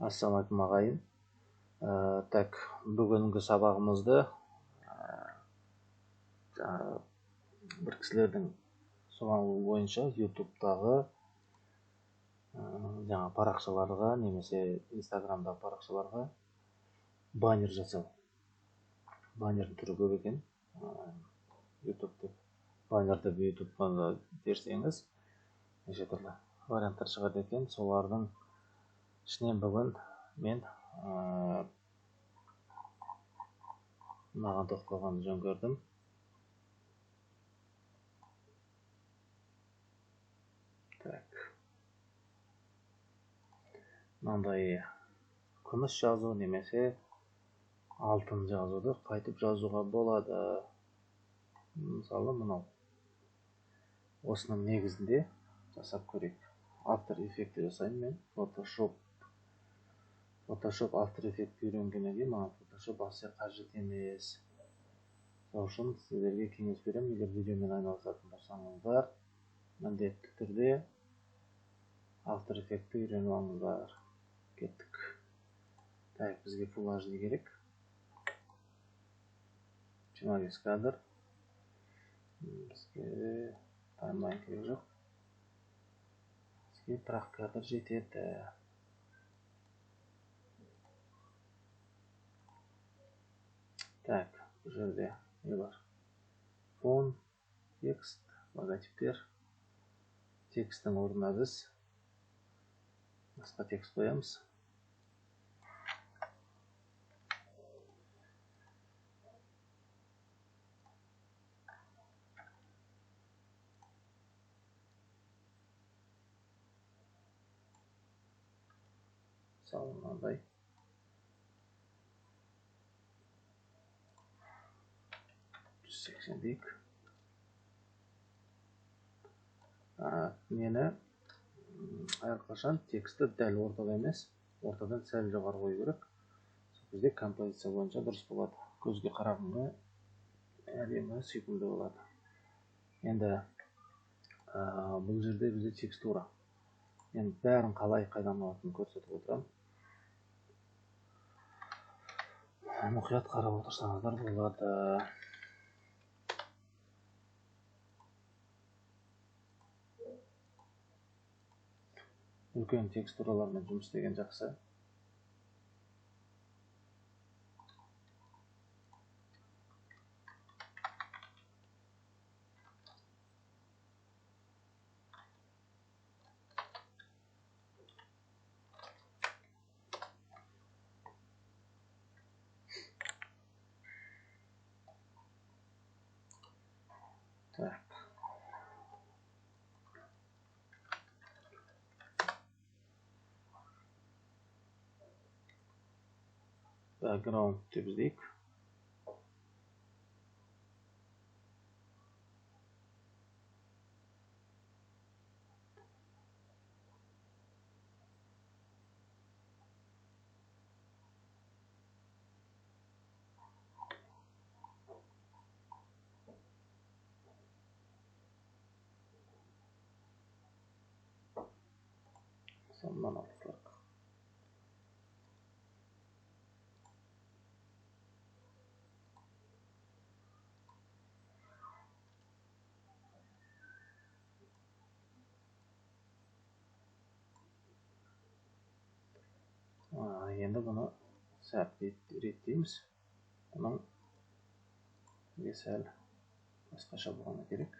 Ассалаумағалейкум ағайын. Так, бүгінгі сабағымызды бір кісілердің сұрауы бойынша YouTube'дағы жаңа парақшаларға немесе Instagram'дағы парақшаларға баннер жасау. Баннердің түрі көп екен. YouTube деп баннерді YouTube'ға терсеңіз неше түрлі варианттар шығады екен. Солардың ішінен бүгін мен маған тоқталғанды жөн көрдім. Так. Мынандай күміс жазу немесе алтын жазуды қайтып жазуға болады. Мысалы, мынау. Осының негізінде жасап көрейік. After Effects жасайын мен. Photoshop After Effects үйренгеннен кейін маған Photoshop аса қажет емес. Сол үшін сіздерге кеңес беремін, егер видеомен айналысатын болсаңыздар, міндетті түрде After Effects үйреніп алыңыздар. Кеттік. Так, бізге Full HD керек. 25 кадр. Бізге таймлайн керек жоқ. Бізге 40 кадр жетеді. Так, бұл жерде не бар? Фон, текст, логотиптер. Тексттің орнына біз басқа текст қоямыз. Мысалы, мынандай. дейік. Мені әрқашан тексті дәл ортада емес, ортадан сәл жоғары қою керек. Сол кезде композиция бойынша дұрыс болады. Көзге қарағанда әдемі сүйкімді болады. Енді бұл жерде бізде текстура. Мен бәрін қалай қайдан алатынын көрсетіп отырамын. Мұқият қарап отырсаңыздар болады. Үлкен текстуралармен жұмыс істеген жақсы. Так. Background деп іздейік. Сонdan алсақ. Енді бұны сәт реттейміз. Бұның сәл басқаша болғаны керек.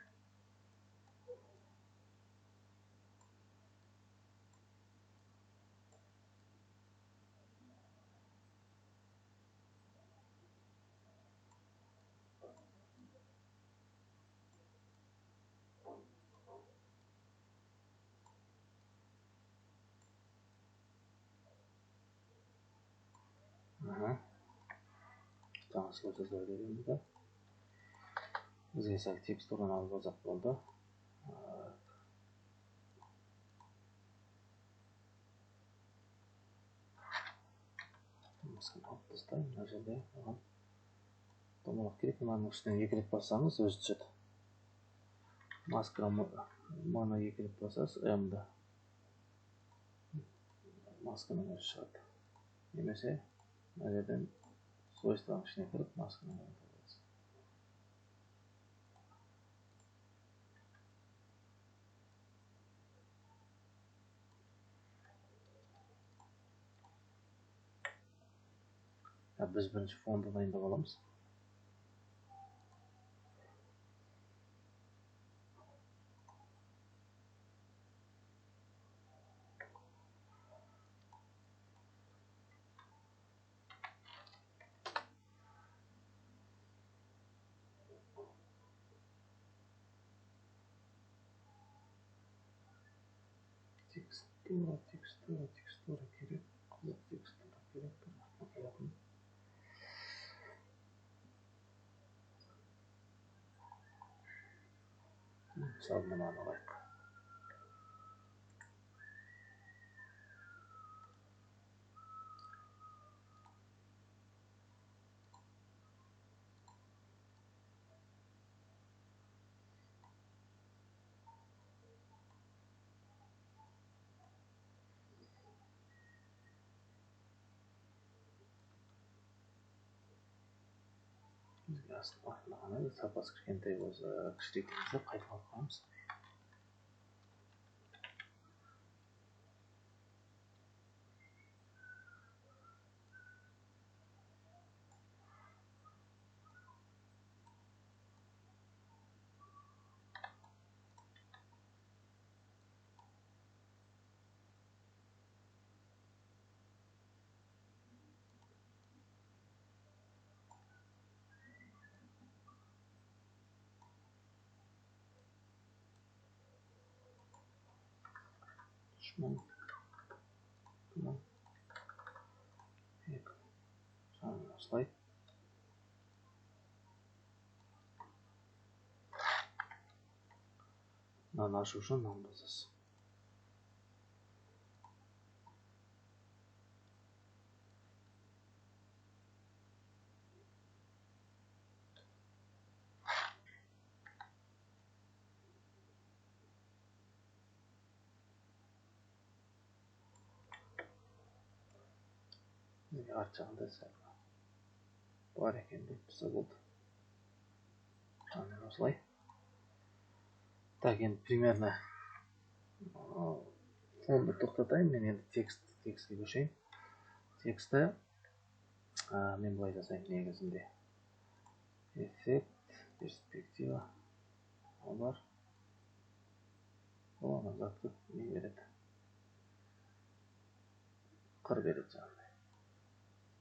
Таңсылы жазбай береміз да. Бізге сәл текстураны алып алсақ болды. Масканы алып тастаймын. Мына жерде оған домалақ керек. Мынаның үстіне екі рет бассаңыз өзі түседі. Масканы екі рет басасыз, М-ді. масканың өзі шығады. Немесе мына жерден свойствоның ішіне кіріп масканың өзін табасыз. Біз бірінші фонды дайындап аламыз. Текстура керек. Қызық текстура керек. Мысалы мынаны алайық. Бізге астына сапасы кішкентай болса кішірейтеміз, қайталап қоямыз. Шмон. Осылай. Мынаны ашу үшін мынаны басасыз. Арт жағында сәл бар екен деп тұрса болды. Осылай. Так, енді примерно фонды тоқтатайын. Мен енді текстке көшейін. Тексті мен былай жасаймын негізінде. Эффект, перспектива. Олар. Оны затты не береді? Қыр береді жаңағыдай.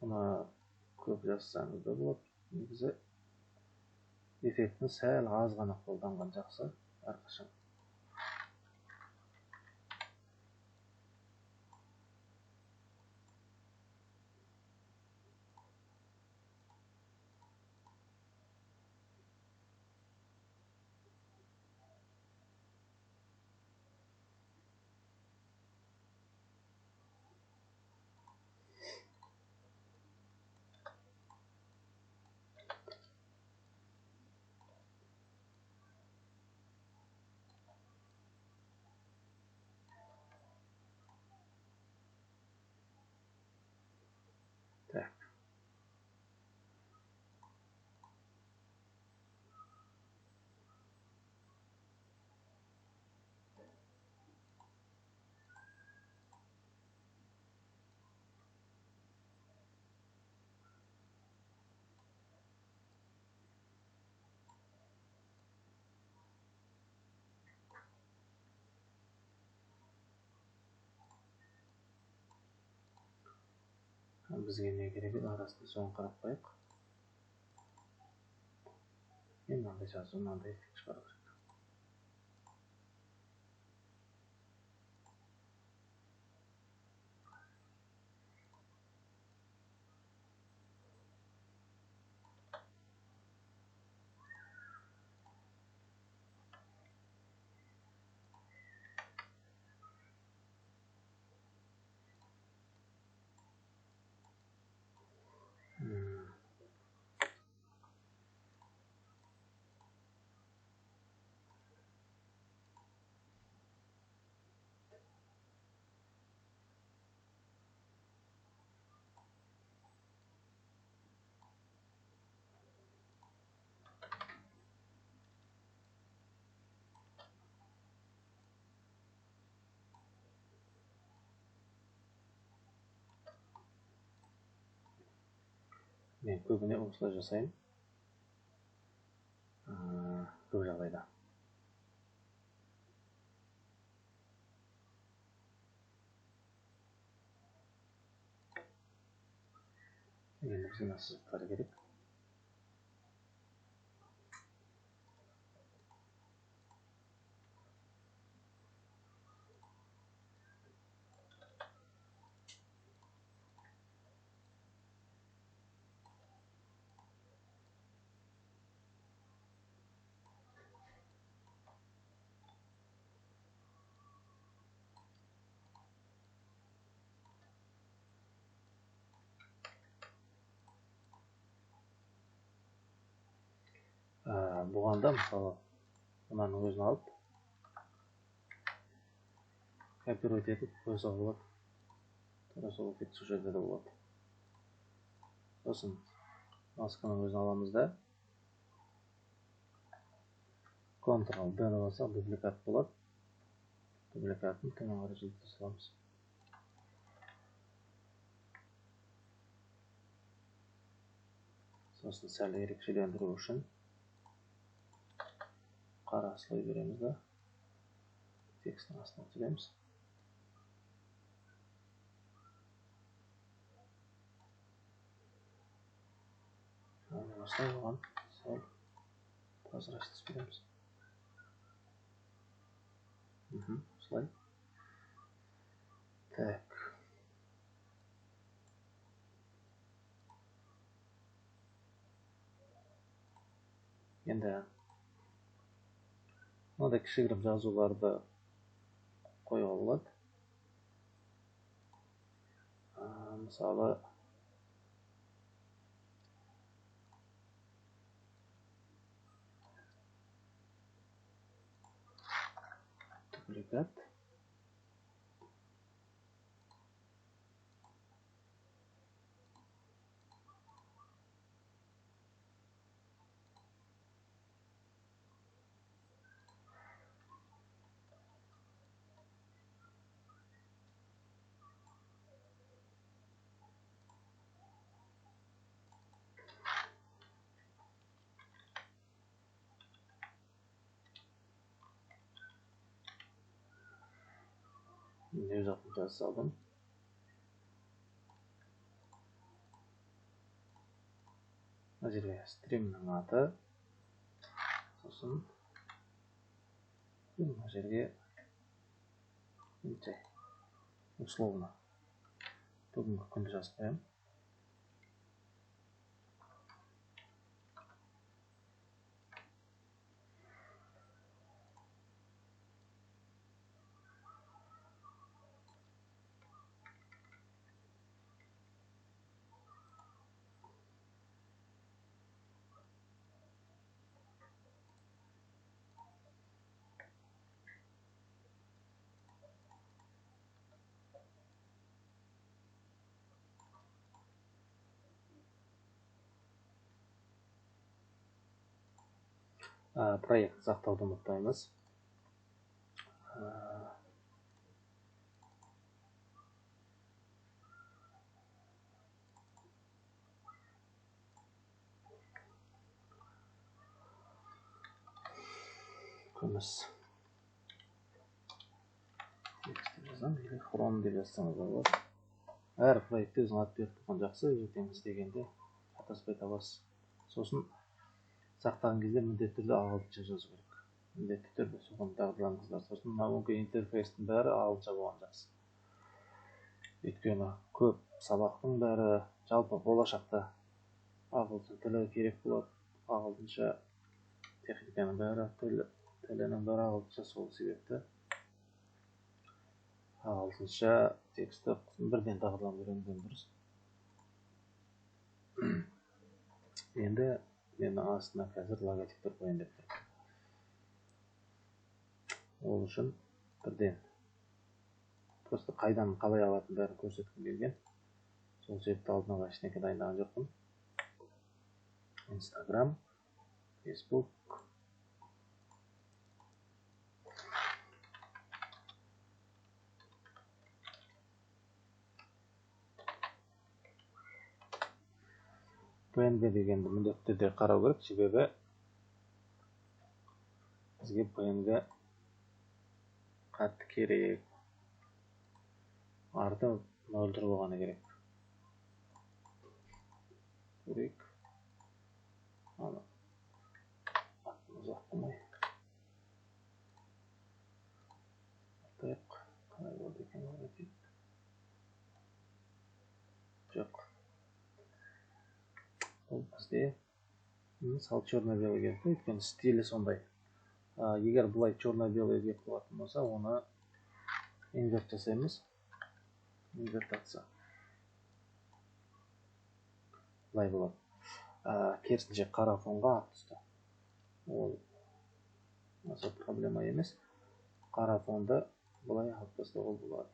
Бұны көп жазсаңыз да болады. Негізі эффектіні сәл аз ғана қолданған жақсы әрқашан. Так. Бізге не керек еді? Арасында соны қарап қояйық. Мен мынандай жазу, мынандай эффект шығару керек. Мен көбіне осылай жасаймын. Көп жағдайда. Енді бізге мына сызықтар керек. Бұған да мысалы мынаның өзін алып копировать етіп қойса болады. Тура сол эффект сол жерде де болады. Сосын масканың өзін аламыз да Ctrl-D-ні бассақ дубликат болады. Дубликатын төмен қарай жылжыта саламыз. Сосын сәл ерекшелендіру үшін қара слой береміз да текстің астына түсіреміз. Осылай оған сәл прозрачность береміз. Осылай. Так. Енді мынандай кішігірім жазуларды қоюға болады. Мысалы дубликат. Өз атын жазып салдым. Мына жерге стримнің аты. Сосын мына жерге условно бүгінгі күнді жазып қоямын. Проект сақтауды ұмытпаймыз. Күміс. Текст жазам, или хром деп жазсаңыз болады. Әр проектте өзің ат беріп тұрған жақсы, ертең іздегенде қатаспай табасыз. Сосын сақтаған кезде міндетті түрде ағылшынша жазу керек. Міндетті түрде соған дағдыланыңыздар. Сосын мына мүмкін интерфейстің бәрі ағылшынша болған жақсы. Өйткені көп сабақтың бәрі жалпы болашақта ағылшын тілі керек болады. Ағылшынша техниканың бәрі тілінің бәрі ағылшынша, сол себепті ағылшынша тексті бірден дағдыланып үйренген дұрыс. Енді мен астына қазір логотиптер қояйын деп тұрмын. Ол үшін бірден просто қайдан қалай алатын бәрін көрсеткім келген. Сол себепті алдын ала ештеңе дайындаған жоқпын. Instagram, Facebook. PNG дегенді міндетті түрде қарау керек, себебі бізге PNG қатты керек. Арды мөлдір болғаны керек. Көрейік. Аны ұзақ қылмай. Қалай болды екен өтейік. Жоқ. Ол бізде мысалы черно-белый келіп, өйткені стилі сондай. Егер бұлай черно-белый деп болатын болса, оны инверт жасаймыз. Инвертация. Бұлай болады. Керісінше қара фонға ақ түсті. Ол аса проблема емес. Қара фонды бұлай алып тастауға болады.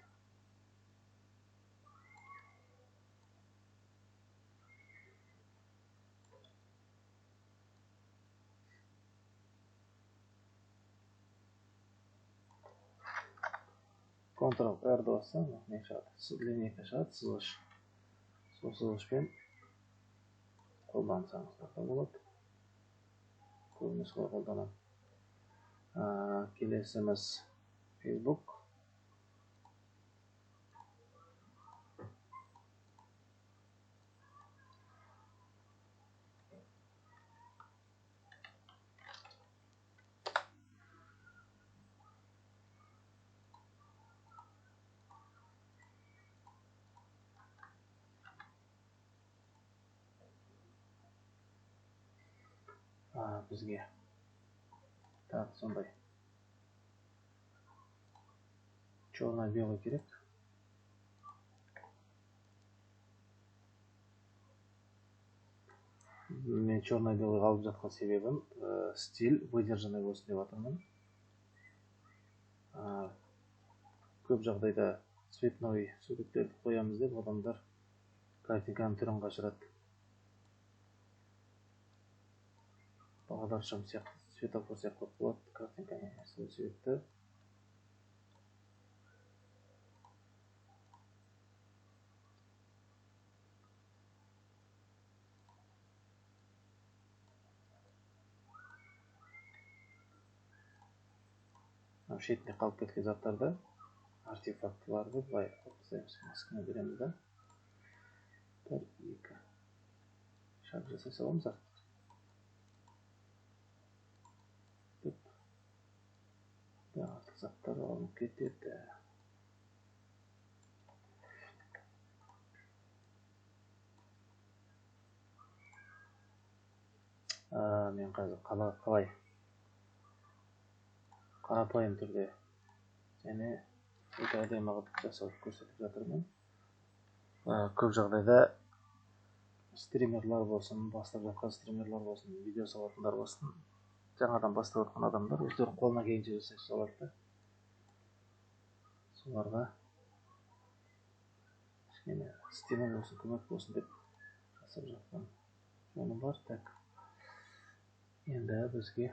Ctrl-R бассаң, не шығады? Линейка шығады, сызғыш. Сол сызғышпен қолдансаңыздар да болады. Көбіне солай қолданамын. Келесіміз Facebook. Бізге тағы сондай черно-белый керек. Мен черно-белый алып жатқан себебім стиль выдержанный болсын деп жатырмын. Көп жағдайда цветной суреттерді қоямыз деп адамдар картинканың түрін қашырады. Бағдаршам сияқты, светофор сияқты болады картинканың. Сол себепті шетіне қалып кеткен заттарды, артефактыларды былай алып тастаймыз. Масканы береміз да. 1-2 шаг жасай саламыз. Артық заттар алынып кетеді. Мен қазір қалай қарапайым түрде және өте әдемі қылып жасауды көрсетіп жатырмын. Көп жағдайда стримерлар болсын, бастап жатқан стримерлар болсын, видео салатындар болсын, жаңадан бастап жатқан адамдар өздерінің қолына келгенше жасай салады да. Соларға кішкене стимул болсын, көмек болсын деп жасап жатқан жөні бар. Так, енді бізге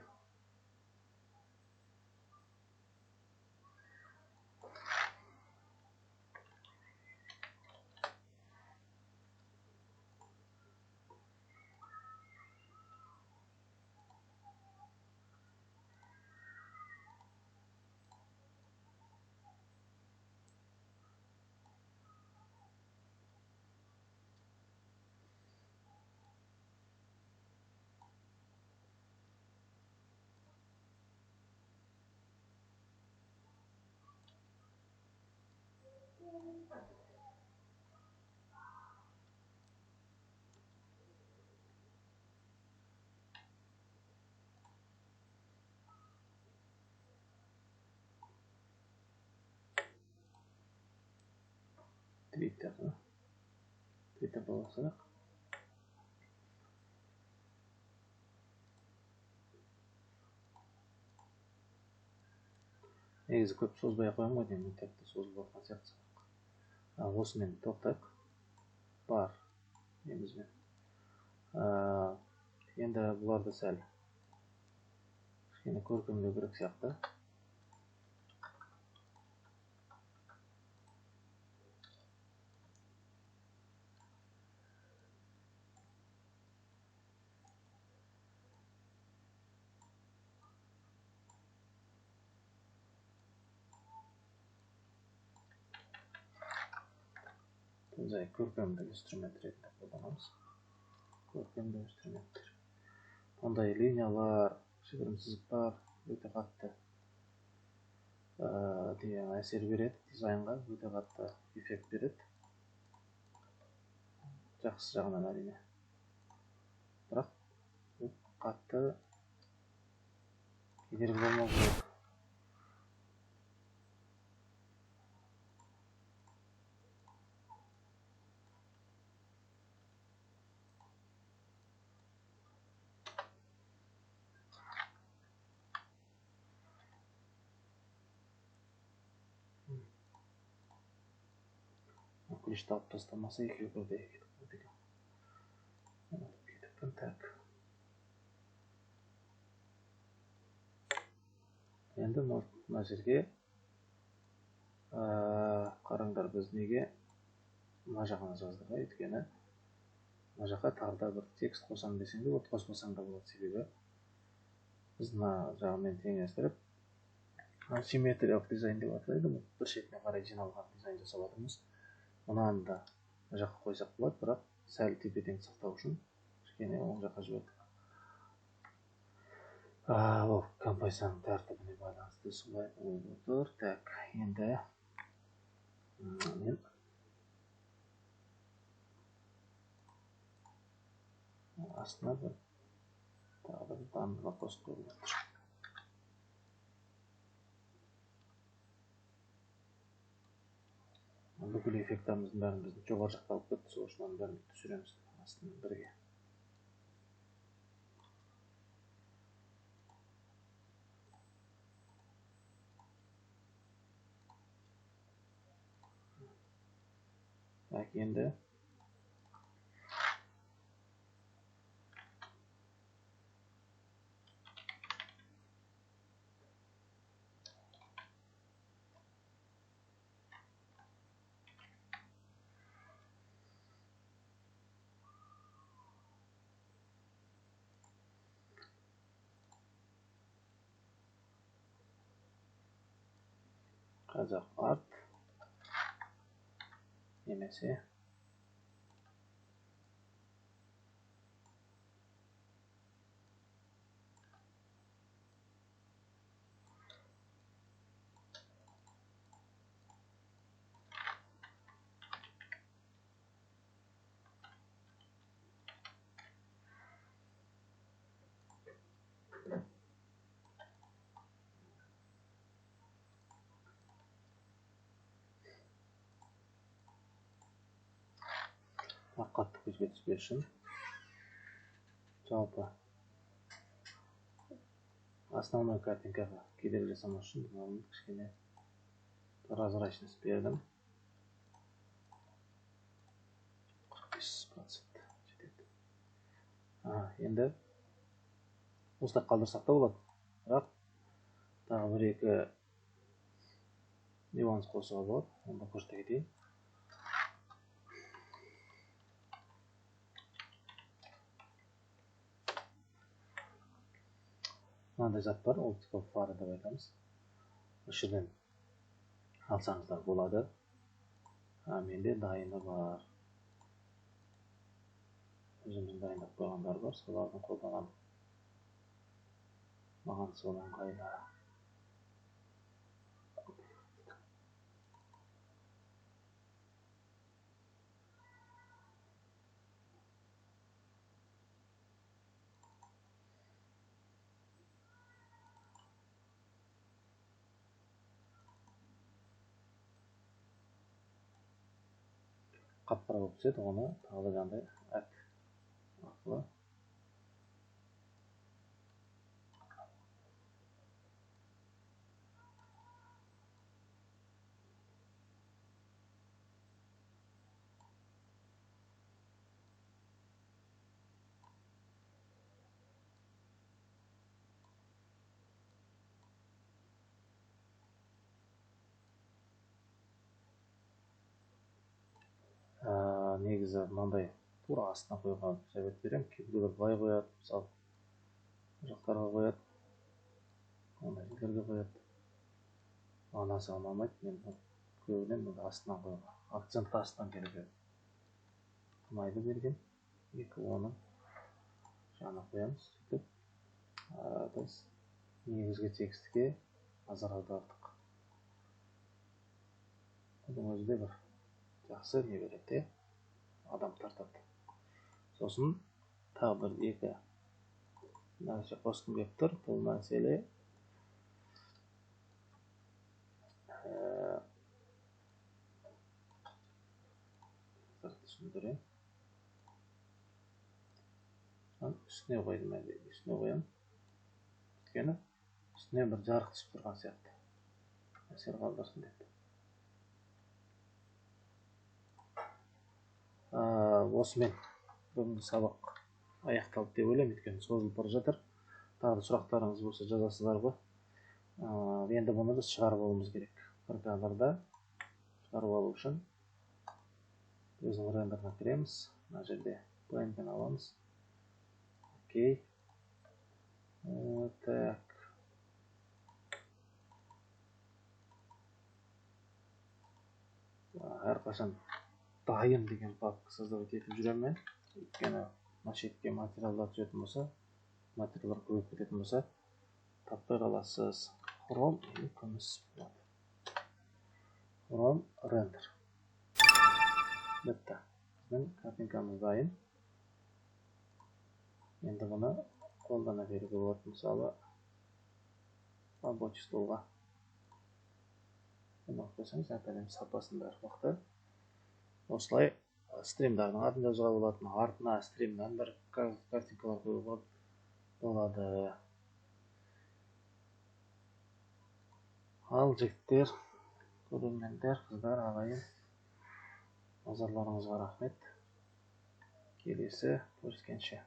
Twitter боласақ. Негізі көп созбай қоям ғой деймін, тәтті созылып жатқан сияқты. Осымен тоқтайық. Бар немізбен. Енді бұларды сәл кішкене көркемдеу керек сияқты. жай көркемдік инструмент ретінде қолданамыз. Көркемдік инструменттер. Ондай линиялар, кішігірім сызықтар өте қатты әсер береді, дизайнға өте қатты эффект береді. Жақсы жағынан әрине. Бірақ қатты кедергі болмау керек. Клишті алып тастамаса екеуі бірдей кетіп екен. Кетіппін, так. Енді мына жерге қараңдар, біз неге мына жағына жаздық, өйткені мына жаққа тағы да бір текст қосам десең де, қоспасаң да болады, себебі біз мына жағымен теңестіріп симметриялық дизайн деп атайды, бір шетіне қарай жиналған дизайн жасап жатырмыз. Мынаны да мына жаққа қойсақ болады, бірақ сәл тепе-тең сақтау үшін кішкене оң жаққа жібердік. Ол композицияның тәртібіне байланысты солай болып отыр. Так, енді мен астына бір тағы бір данный вопрос қойып жатыр. Бүкіл эффектіміздің бәрін біздің жоғары жақта алып кетті, сол үшін оның бәрін түсіреміз астына бірге. Так, енді қазақ арт немесе қатты көзге түспес үшін жалпы основной картинкаға кедергі жасамас үшін бұны кішкене прозрачность бердім. 45% жетеді. Енді осылай қалдырсақ та болады, бірақ тағы бір-екі нюанс қосуға болады. Онда қосып кетейін. Мынандай зат бар, оптикалық фара деп айтамыз. Осы жерден алсаңыздар болады. Менде дайыны бар. Өзіміздің дайындап қойғандар бар, солардың қолданамын. Маған сол ыңғайлы. Қап-қара болып түседі, оны тағы да жаңағыдай әк арқылы негізі мынандай тура астына қоюға совет беремін. Кейбіреулер былай қояды, мысалы жақтарға қояды, ондай жерлерге қояды. Маған аса ұнамайды, мен көбіне астына қоюға, акцентті астынан керек еді. майды берген. 2 оның жағына қоямыз. Сөйтіп, біз негізгі текстке назар аудардық. Бұның өзі де бір жақсы не береді, адам тартады. Сосын тағы бір 2 нәрсе қосқым келіп тұр. Бұл мәселе түсіндірейін. Үстіне қойдым, үстіне қоям. Өйткені үстіне бір жарық түсіп тұрған сияқты. Әсер қалдырсын деп. Осымен бүгінгі сабақ аяқталды деп ойлаймын, өйткені созылып бара жатыр. Тағы да сұрақтарыңыз болса жазасыздар ғой. Енді бұны біз шығарып алуымыз керек. Бір кадрда шығарып алу үшін өзінің рендеріне кіреміз. Мына жерде блендтен аламыз. Окей. Так. Әрқашан дайын деген папка создавать етіп жүремін мен. Өйткені шетке материалдар түсетін болса, материалдар көбейіп кететін болса, таппай қаласыз. Chrome или күміс болады. Chrome render. Бітті. Біздің картинкамыз дайын. Енді бұны қолдана беруге болады. Мысалы, рабочий столға. Бұны қойсаңыз, әп-әдемі сапасын бәрі мықты. Осылай стримдардың атын жазуға болады, артына стримнен бір картинкалар қоюға болады. Ал жігіттер, көрермендер, қыздар, ағайын, назарларыңызға рахмет. Келесі көріскенше.